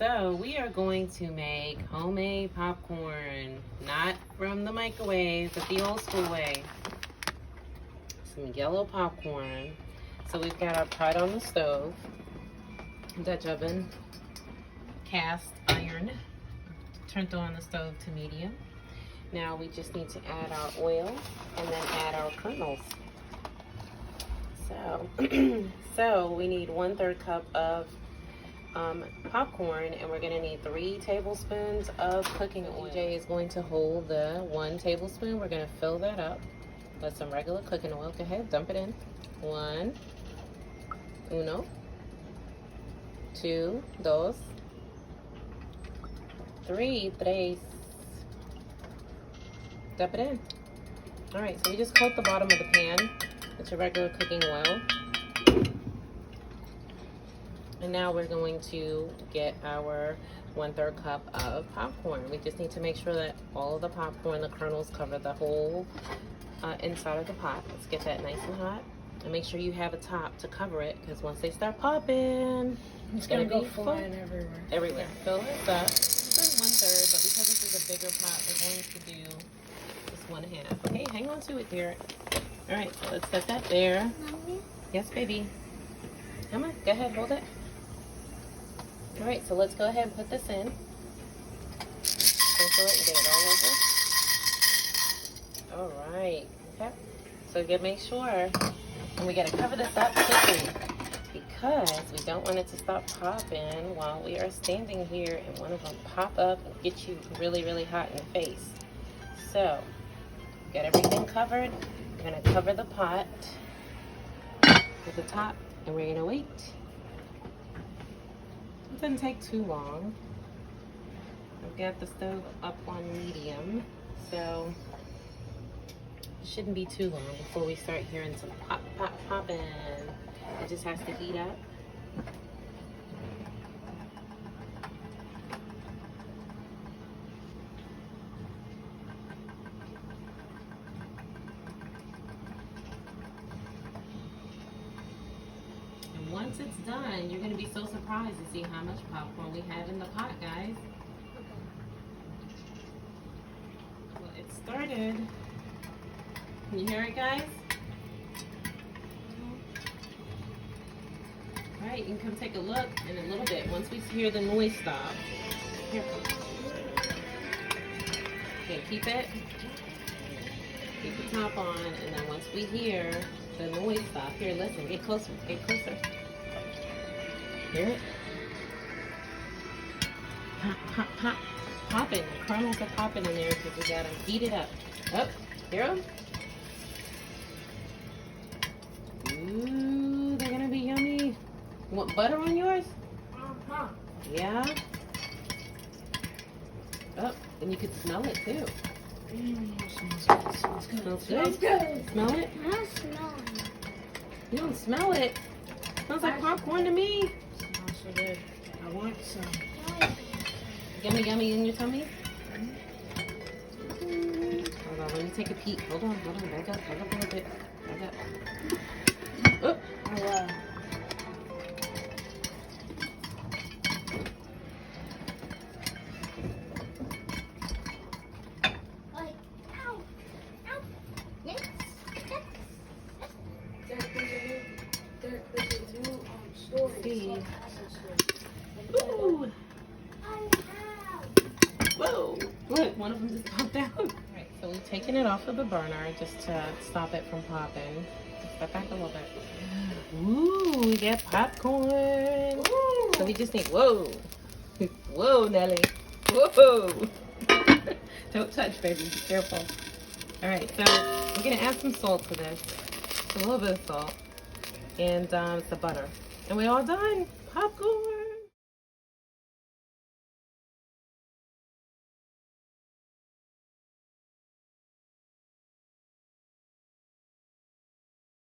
So we are going to make homemade popcorn, not from the microwave, but the old school way. Some yellow popcorn. So we've got our pot on the stove, Dutch oven, cast iron, turned on the stove to medium. Now we just need to add our oil and then add our kernels. So we need 1/3 cup of popcorn, and we're going to need 3 tablespoons of cooking oil. DJ is going to hold the 1 tablespoon. We're going to fill that up with some regular cooking oil. Go ahead, dump it in. 1, 2, 3. Dump it in. All right, so we just coat the bottom of the pan with your regular cooking oil. And now we're going to get our 1/3 cup of popcorn. We just need to make sure that all of the popcorn, the kernels, cover the whole inside of the pot. Let's get that nice and hot. And make sure you have a top to cover it, because once they start popping, it's gonna go flying everywhere. Everywhere. Fill this up. Just 1/3, but because this is a bigger pot, we're going to do just 1/2. Okay, hang on to it, dear. All right, so let's set that there. Mommy? Yes, baby. Come on, go ahead, hold it. All right, so let's go ahead and put this in. Sprinkle it and get it all over. All right, okay. So make sure, and we gotta cover this up quickly because we don't want it to stop popping while we are standing here and one of them pop up and get you really, really hot in the face. So, got everything covered. We're gonna cover the pot with the top, and we're gonna wait. It doesn't take too long. I've got the stove up on medium, so it shouldn't be too long before we start hearing some pop, pop, popping. It just has to heat up. Once it's done, you're going to be so surprised to see how much popcorn we have in the pot, guys. Well, it started. Can you hear it, guys? All right, you can come take a look in a little bit. Once we hear the noise stop. Here. Okay, keep it. Keep the top on, and then once we hear the noise stop, here, listen, get closer, get closer. Hear it? Pop, pop, pop. Popping. The kernels are popping in there because we got them heated up. Oh, hear them? Ooh, they're going to be yummy. You want butter on yours? Uh-huh. Yeah? Oh, and you could smell it too. Smells good. Smells good? Smell it? I don't smell it. You don't smell it? Smells like popcorn to me. Smells so good. I want some. Yummy, yummy in your tummy? Hold on, let me take a peek. Hold on. Back up a little bit. Back up. Oh, wow. Ooh. Whoa. Look, one of them just popped out. Alright, so we've taken it off of the burner just to stop it from popping. Step back a little bit. Ooh, we got popcorn. Ooh. So we just need, whoa. Whoa, Nelly. Whoa. Don't touch, baby. Be careful. Alright, so we're going to add some salt to this. A little bit of salt. And some butter. And we're all done. Popcorn.